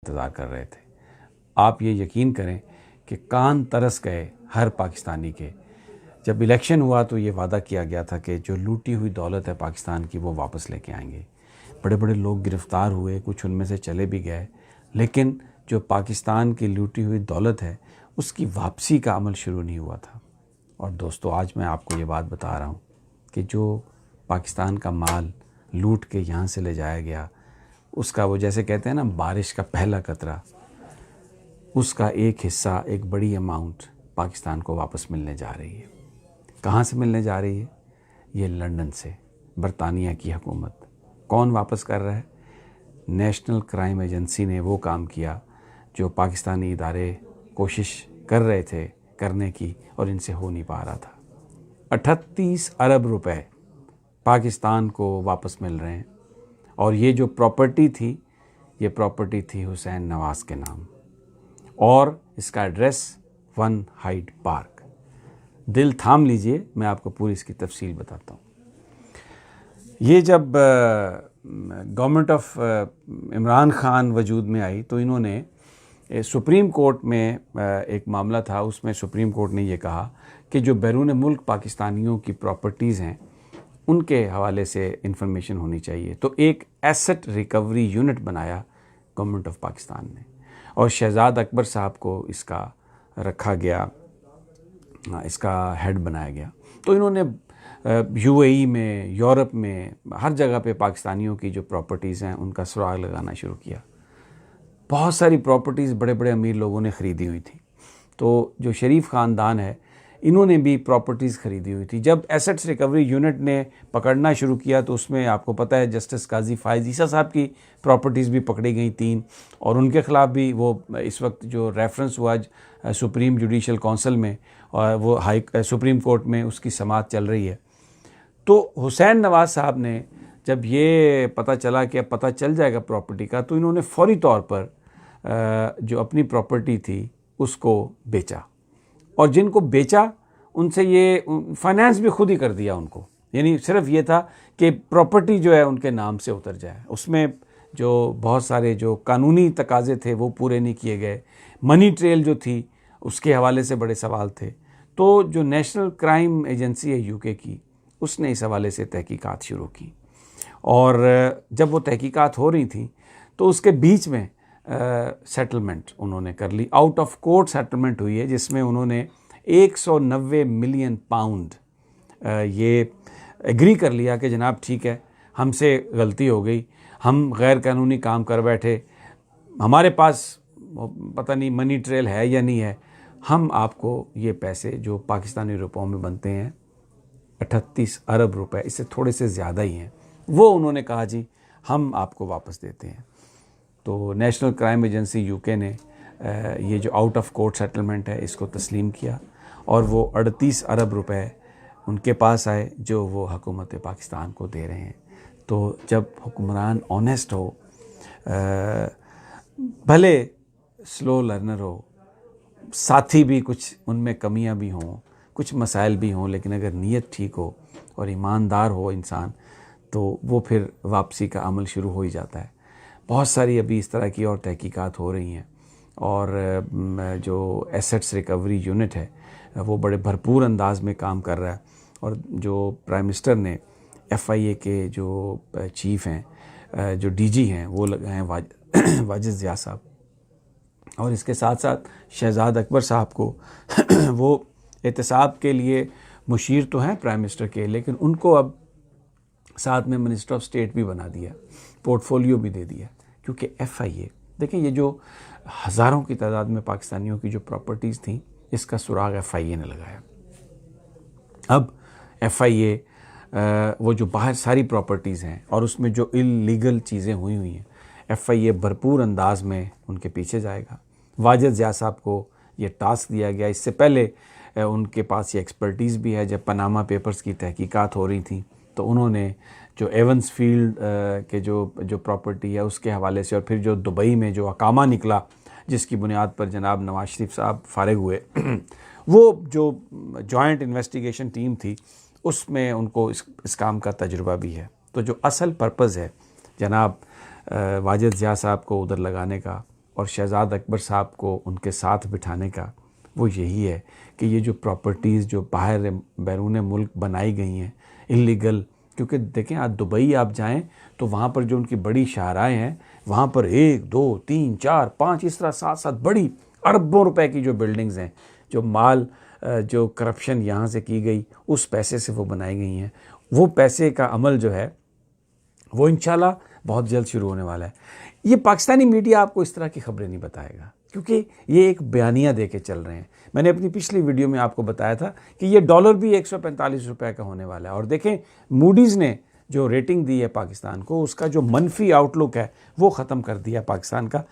इंतज़ार कर रहे थे। आप ये यकीन करें कि कान तरस गए हर पाकिस्तानी के। जब इलेक्शन हुआ तो ये वादा किया गया था कि जो लूटी हुई दौलत है पाकिस्तान की वो वापस लेके आएंगे। बड़े बड़े लोग गिरफ़्तार हुए, कुछ उनमें से चले भी गए, लेकिन जो पाकिस्तान की लूटी हुई दौलत है उसकी वापसी का अमल शुरू नहीं हुआ था। और दोस्तों, आज मैं आपको ये बात बता रहा हूँ कि जो पाकिस्तान का माल लूट के यहाँ से ले जाया गया, उसका वो जैसे कहते हैं ना, बारिश का पहला कतरा, उसका एक हिस्सा, एक बड़ी अमाउंट पाकिस्तान को वापस मिलने जा रही है। कहाँ से मिलने जा रही है? ये लंदन से, बरतानिया की हुकूमत। कौन वापस कर रहा है? नेशनल क्राइम एजेंसी ने वो काम किया जो पाकिस्तानी इदारे कोशिश कर रहे थे करने की और इनसे हो नहीं पा रहा था। 38 अरब रुपए पाकिस्तान को वापस मिल रहे हैं। और ये जो प्रॉपर्टी थी, ये प्रॉपर्टी थी हुसैन नवाज़ के नाम, और इसका एड्रेस 1 हाइड पार्क। दिल थाम लीजिए, मैं आपको पूरी इसकी तफसील बताता हूँ। ये जब गवर्नमेंट ऑफ इमरान खान वजूद में आई तो इन्होंने सुप्रीम कोर्ट में एक मामला था, उसमें सुप्रीम कोर्ट ने ये कहा कि जो बैरून मुल्क पाकिस्तानियों की प्रॉपर्टीज़ हैं उनके हवाले से इंफॉर्मेशन होनी चाहिए। तो एक एसेट रिकवरी यूनिट बनाया गवर्नमेंट ऑफ पाकिस्तान ने, और शहजाद अकबर साहब को इसका रखा गया, इसका हेड बनाया गया। तो इन्होंने यूएई में, यूरोप में, हर जगह पे पाकिस्तानियों की जो प्रॉपर्टीज़ हैं उनका सुराग लगाना शुरू किया। बहुत सारी प्रॉपर्टीज़ बड़े बड़े अमीर लोगों ने ख़रीदी हुई थी। तो जो शरीफ ख़ानदान है, इन्होंने भी प्रॉपर्टीज़ ख़रीदी हुई थी। जब एसेट्स रिकवरी यूनिट ने पकड़ना शुरू किया तो उसमें आपको पता है जस्टिस काजी फायज़ ईसा साहब की प्रॉपर्टीज़ भी पकड़ी गई 3, और उनके ख़िलाफ़ भी वो इस वक्त जो रेफरेंस हुआ सुप्रीम जुडिशल काउंसिल में, और वो सुप्रीम कोर्ट में उसकी समाअत चल रही है। तो हुसैन नवाज़ साहब ने जब ये पता चला कि अब पता चल जाएगा प्रॉपर्टी का, तो इन्होंने फौरी तौर पर जो अपनी प्रॉपर्टी थी उसको बेचा, और जिनको बेचा उनसे ये फाइनेंस भी खुद ही कर दिया उनको। यानी सिर्फ ये था कि प्रॉपर्टी जो है उनके नाम से उतर जाए। उसमें जो बहुत सारे जो कानूनी तकाजे थे वो पूरे नहीं किए गए। मनी ट्रेल जो थी उसके हवाले से बड़े सवाल थे। तो जो नेशनल क्राइम एजेंसी है यूके की, उसने इस हवाले से तहकीकात शुरू की, और जब वो तहकीकात हो रही थी तो उसके बीच में सेटलमेंट उन्होंने कर ली। आउट ऑफ कोर्ट सेटलमेंट हुई है जिसमें उन्होंने 190 मिलियन पाउंड ये एग्री कर लिया कि जनाब ठीक है, हमसे गलती हो गई, हम गैर कानूनी काम कर बैठे, हमारे पास पता नहीं मनी ट्रेल है या नहीं है, हम आपको ये पैसे जो पाकिस्तानी रुपयों में बनते हैं 38 अरब रुपए, इससे थोड़े से ज़्यादा ही हैं, वो उन्होंने कहा जी हम आपको वापस देते हैं। तो नेशनल क्राइम एजेंसी यूके ने ये जो आउट ऑफ कोर्ट सेटलमेंट है इसको तस्लीम किया, और वो 38 अरब रुपए उनके पास आए जो वो हुकूमत पाकिस्तान को दे रहे हैं। तो जब हुक्मरान ऑनेस्ट हो, भले स्लो लर्नर हो, साथी भी कुछ उनमें कमियां भी हों, कुछ मसाइल भी हों, लेकिन अगर नीयत ठीक हो और ईमानदार हो इंसान, तो वो फिर वापसी का अमल शुरू हो ही जाता है। बहुत सारी अभी इस तरह की और तहकीकात हो रही हैं, और जो एसेट्स रिकवरी यूनिट है वो बड़े भरपूर अंदाज में काम कर रहा है। और जो प्राइम मिनिस्टर ने FIA के जो चीफ़ हैं, जो DG हैं, वो लगे हैं वाजिद ज़िया साहब, और इसके साथ साथ शहजाद अकबर साहब को वो एहतसाब के लिए मुशीर तो हैं प्राइम मिनिस्टर के, लेकिन उनको अब साथ में मिनिस्टर ऑफ स्टेट भी बना दिया, पोर्टफोलियो भी दे दिया। क्योंकि FIA, देखें, ये जो हज़ारों की तादाद में पाकिस्तानियों की जो प्रॉपर्टीज़ थी, इसका सुराग FIA ने लगाया। अब FIA वो जो बाहर सारी प्रॉपर्टीज़ हैं और उसमें जो इल्लीगल चीज़ें हुई हैं, FIA भरपूर अंदाज में उनके पीछे जाएगा। वाजिद ज़िया साहब को ये टास्क दिया गया। इससे पहले उनके पास ये एक्सपर्टीज़ भी है। जब पनामा पेपर्स की तहकीकात हो रही थी तो उन्होंने जो एवंस फील्ड के जो प्रॉपर्टी है उसके हवाले से, और फिर जो दुबई में जो अकामा निकला जिसकी बुनियाद पर जनाब नवाज शरीफ साहब फारिग हुए, वो जो जॉइंट इन्वेस्टिगेशन टीम थी उसमें उनको इस काम का तजुर्बा भी है। तो जो असल पर्पज़ है जनाब वाजिद ज़िया साहब को उधर लगाने का और शहजाद अकबर साहब को उनके साथ बिठाने का वो यही है कि ये जो प्रॉपर्टीज़ जो बाहर बैरून मुल्क बनाई गई हैं इल्लीगल, क्योंकि देखें आज दुबई आप जाएं तो वहाँ पर जो उनकी बड़ी शाहराएँ हैं वहाँ पर 1 2 3 4 5 इस तरह साथ साथ बड़ी अरबों रुपए की जो बिल्डिंग्स हैं, जो माल जो करप्शन यहाँ से की गई उस पैसे से वो बनाई गई हैं। वो पैसे का अमल जो है वो इंशाल्लाह बहुत जल्द शुरू होने वाला है। ये पाकिस्तानी मीडिया आपको इस तरह की खबरें नहीं बताएगा क्योंकि ये एक बयानिया दे के चल रहे हैं। मैंने अपनी पिछली वीडियो में आपको बताया था कि ये डॉलर भी 145 रुपए का होने वाला है। और देखें मूडीज़ ने जो रेटिंग दी है पाकिस्तान को, उसका जो मनफी आउटलुक है वो ख़त्म कर दिया पाकिस्तान का।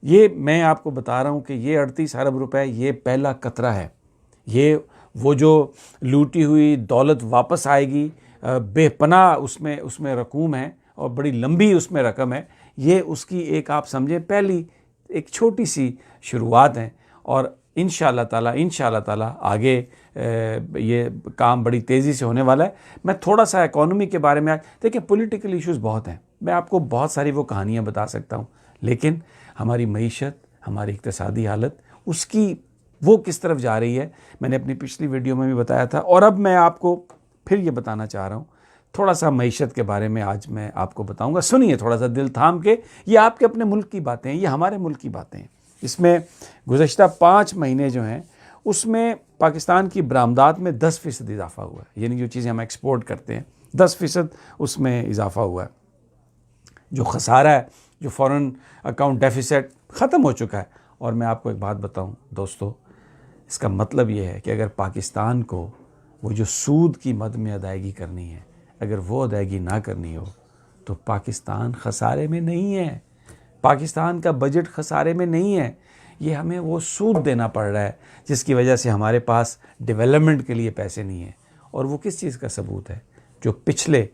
ये मैं आपको बता रहा हूँ कि ये 38 अरब रुपए ये पहला कतरा है। ये वो जो लूटी हुई दौलत वापस आएगी, बेपनाह उसमें रकूम है और बड़ी लंबी उसमें रकम है। ये उसकी एक आप समझें पहली एक छोटी सी शुरुआत है और इंशाअल्लाह ताला आगे ये काम बड़ी तेज़ी से होने वाला है। मैं थोड़ा सा इकोनॉमी के बारे में देखिए, पॉलिटिकल इश्यूज़ बहुत हैं, मैं आपको बहुत सारी वो कहानियाँ बता सकता हूँ, लेकिन हमारी मईशत, हमारी इक़्तिसादी हालत उसकी वो किस तरफ जा रही है मैंने अपनी पिछली वीडियो में भी बताया था। और अब मैं आपको फिर ये बताना चाह रहा हूँ थोड़ा सा मईशत के बारे में आज मैं आपको बताऊंगा। सुनिए थोड़ा सा दिल थाम के, ये आपके अपने मुल्क की बातें हैं, ये हमारे मुल्क की बातें हैं। इसमें गुज़श्ता 5 महीने जो हैं उसमें पाकिस्तान की बरामदात में 10% इजाफा हुआ है, यानी जो चीज़ें हम एक्सपोर्ट करते हैं 10% उसमें इजाफा हुआ है। जो खसारा है, जो फ़ॉरेन अकाउंट डेफिसिट ख़त्म हो चुका है। और मैं आपको एक बात बताऊँ दोस्तों, इसका मतलब ये है कि अगर पाकिस्तान को वो जो सूद की मद में अदायगी करनी है, अगर वो अदायगी ना करनी हो तो पाकिस्तान खसारे में नहीं है, पाकिस्तान का बजट खसारे में नहीं है। ये हमें वो सूद देना पड़ रहा है जिसकी वजह से हमारे पास डेवलपमेंट के लिए पैसे नहीं हैं। और वो किस चीज़ का सबूत है? जो पिछले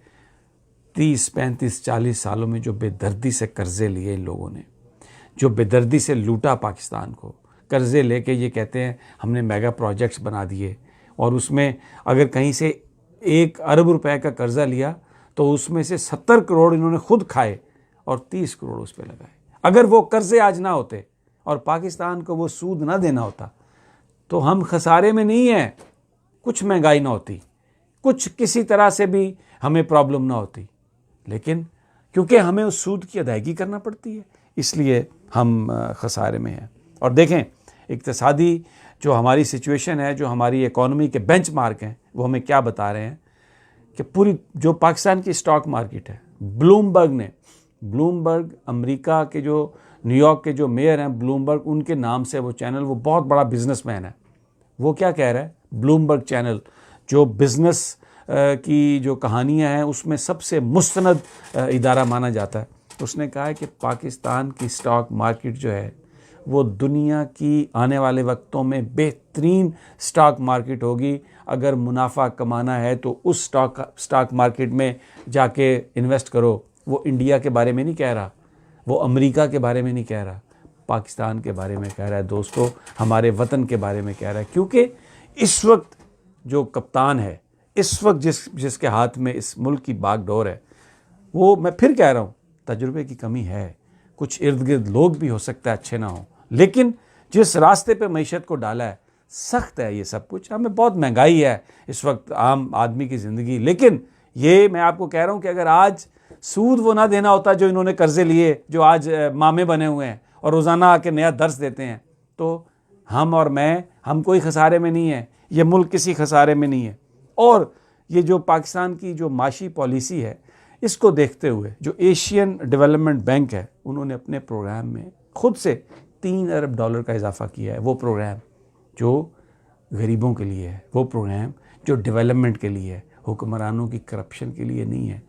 30 35 40 सालों में जो बेदर्दी से कर्ज़े लिए इन लोगों ने, जो बेदर्दी से लूटा पाकिस्तान को, कर्ज़े लेके ये कहते हैं हमने मेगा प्रोजेक्ट्स बना दिए और उसमें अगर कहीं से 1 अरब रुपए का कर्ज़ा लिया तो उसमें से 70 करोड़ इन्होंने खुद खाए और 30 करोड़ उस पर लगाए। अगर वो कर्ज़े आज ना होते और पाकिस्तान को वो सूद ना देना होता तो हम खसारे में नहीं हैं, कुछ महंगाई ना होती, कुछ किसी तरह से भी हमें प्रॉब्लम ना होती, लेकिन क्योंकि हमें उस सूद की अदायगी करना पड़ती है इसलिए हम खसारे में हैं। और देखें इक़्तिसादी जो हमारी सिचुएशन है, जो हमारी इकोनॉमी के बेंचमार्क हैं, वो हमें क्या बता रहे हैं कि पूरी जो पाकिस्तान की स्टॉक मार्केट है, ब्लूमबर्ग अमेरिका के जो न्यूयॉर्क के जो मेयर हैं ब्लूमबर्ग, उनके नाम से वो चैनल, वो बहुत बड़ा बिजनेसमैन है, वो क्या कह रहा है, ब्लूमबर्ग चैनल जो बिज़नेस की जो कहानियाँ हैं उसमें सबसे मुस्तनद इदारा माना जाता है, उसने कहा है कि पाकिस्तान की स्टॉक मार्केट जो है वो दुनिया की आने वाले वक्तों में बेहतरीन स्टॉक मार्केट होगी। अगर मुनाफा कमाना है तो उस स्टॉक मार्केट में जाके इन्वेस्ट करो। वो इंडिया के बारे में नहीं कह रहा, वो अमेरिका के बारे में नहीं कह रहा, पाकिस्तान के बारे में कह रहा है दोस्तों, हमारे वतन के बारे में कह रहा है। क्योंकि इस वक्त जो कप्तान है, इस वक्त जिसके हाथ में इस मुल्क की बागडोर है, वो मैं फिर कह रहा हूँ तजुर्बे की कमी है, कुछ इर्द गिर्द लोग भी हो सकता है अच्छे ना हो, लेकिन जिस रास्ते पे मईशत को डाला है सख्त है ये सब कुछ। हमें बहुत महंगाई है इस वक्त आम आदमी की ज़िंदगी, लेकिन ये मैं आपको कह रहा हूँ कि अगर आज सूद वो ना देना होता जो इन्होंने कर्ज़े लिए, जो आज मामे बने हुए हैं और रोज़ाना आके नया दर्स देते हैं, तो हम और हम कोई खसारे में नहीं है, ये मुल्क किसी खसारे में नहीं है। और ये जो पाकिस्तान की जो माशी पॉलिसी है, इसको देखते हुए जो एशियन डेवलपमेंट बैंक है, उन्होंने अपने प्रोग्राम में खुद से 3 अरब डॉलर का इजाफा किया है। वो प्रोग्राम जो गरीबों के लिए है, वो प्रोग्राम जो डेवलपमेंट के लिए है, हुक्मरानों की करप्शन के लिए नहीं है।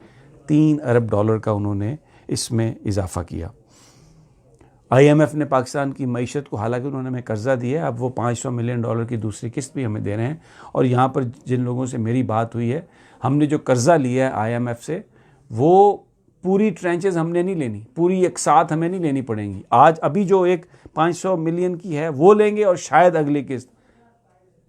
3 अरब डॉलर का उन्होंने इसमें इजाफा किया। IMF ने पाकिस्तान की मईशत को, हालांकि उन्होंने हमें कर्ज़ा दिया है, अब वो 500 मिलियन डॉलर की दूसरी किस्त भी हमें दे रहे हैं। और यहाँ पर जिन लोगों से मेरी बात हुई है, हमने जो कर्ज़ा लिया है IMF से, वो पूरी ट्रेंचेस हमने नहीं लेनी, पूरी एक साथ हमें नहीं लेनी पड़ेंगी। आज अभी जो एक 500 मिलियन की है वो लेंगे और शायद अगली किस्त,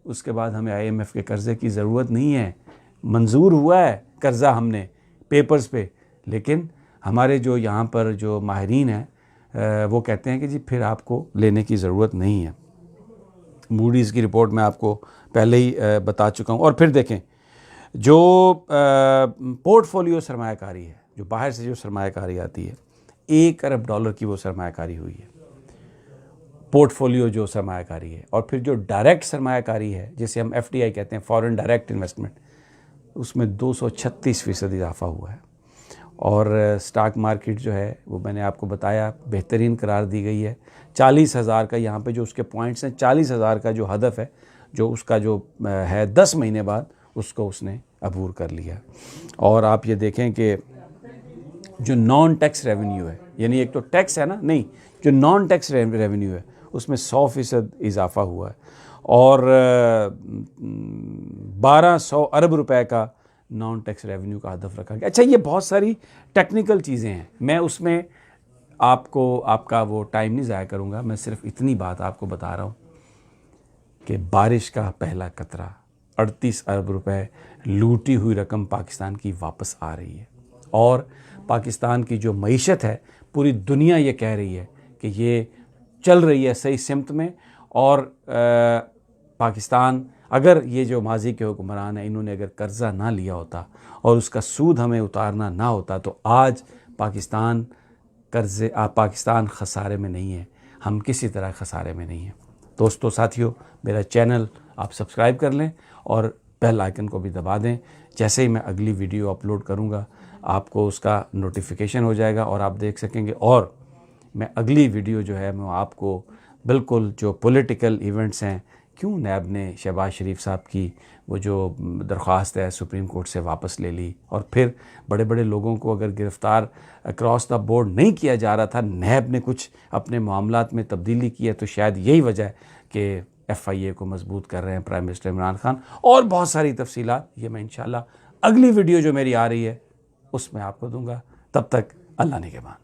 उसके बाद हमें IMF के कर्ज़े की ज़रूरत नहीं है। मंजूर हुआ है कर्ज़ा हमने पेपर्स पे, लेकिन हमारे जो यहाँ पर जो माहिरीन हैं, वो कहते हैं कि जी फिर आपको लेने की ज़रूरत नहीं है। मूडीज़ की रिपोर्ट मैं आपको पहले ही बता चुका हूँ। और फिर देखें जो पोर्टफोलियो सरमायाकारी है, जो बाहर से जो सरमायाकारी आती है, $1 अरब की वो सरमायाकारी हुई है, पोर्टफोलियो जो सरमायाकारी है। और फिर जो डायरेक्ट सरमायाकारी है, जिसे हम FDI कहते हैं, फॉरेन डायरेक्ट इन्वेस्टमेंट, उसमें 236% इजाफा हुआ है। और स्टॉक मार्केट जो है वो मैंने आपको बताया बेहतरीन करार दी गई है। 40,000 का यहाँ पे जो उसके पॉइंट्स हैं, 40,000 का जो हदफ है, जो उसका जो है 10 महीने बाद उसको उसने अबूर कर लिया। और आप ये देखें कि जो नॉन टैक्स रेवेन्यू है, यानी एक तो टैक्स है ना, नहीं, जो नॉन टैक्स रेवेन्यू है उसमें 100% इजाफा हुआ है। और 1200 अरब रुपए का नॉन टैक्स रेवेन्यू का हदफ रखा गया। अच्छा, ये बहुत सारी टेक्निकल चीज़ें हैं, मैं उसमें आपका वो टाइम नहीं ज़ाया करूँगा। मैं सिर्फ इतनी बात आपको बता रहा हूँ कि बारिश का पहला कतरा, 38 अरब रुपए लूटी हुई रकम पाकिस्तान की वापस आ रही है। और पाकिस्तान की जो मईशत है, पूरी दुनिया ये कह रही है कि ये चल रही है सही सिमत में। और पाकिस्तान, अगर ये जो माजी के हुक्मरान हैं, इन्होंने अगर कर्ज़ा ना लिया होता और उसका सूद हमें उतारना ना होता, तो आज पाकिस्तान खसारे में नहीं है, हम किसी तरह खसारे में नहीं हैं। दोस्तों, साथियों, मेरा चैनल आप सब्सक्राइब कर लें और बेल आइकन को भी दबा दें। जैसे ही मैं अगली वीडियो अपलोड करूंगा, आपको उसका नोटिफिकेशन हो जाएगा और आप देख सकेंगे। और मैं अगली वीडियो जो है मैं आपको बिल्कुल जो पॉलिटिकल इवेंट्स हैं, क्यों नैब ने शहबाज शरीफ साहब की वो जो दरख्वास्त है सुप्रीम कोर्ट से वापस ले ली, और फिर बड़े बड़े लोगों को अगर गिरफ़्तार अक्रॉस द बोर्ड नहीं किया जा रहा था, नैब ने कुछ अपने मामलात में तब्दीली की है, तो शायद यही वजह है कि FIA को मजबूत कर रहे हैं प्राइम मिनिस्टर इमरान खान। और बहुत सारी तफसीलात ये मैं इंशाल्लाह अगली वीडियो जो मेरी आ रही है उसमें आपको दूंगा। तब तक अल्लाह निगहबान।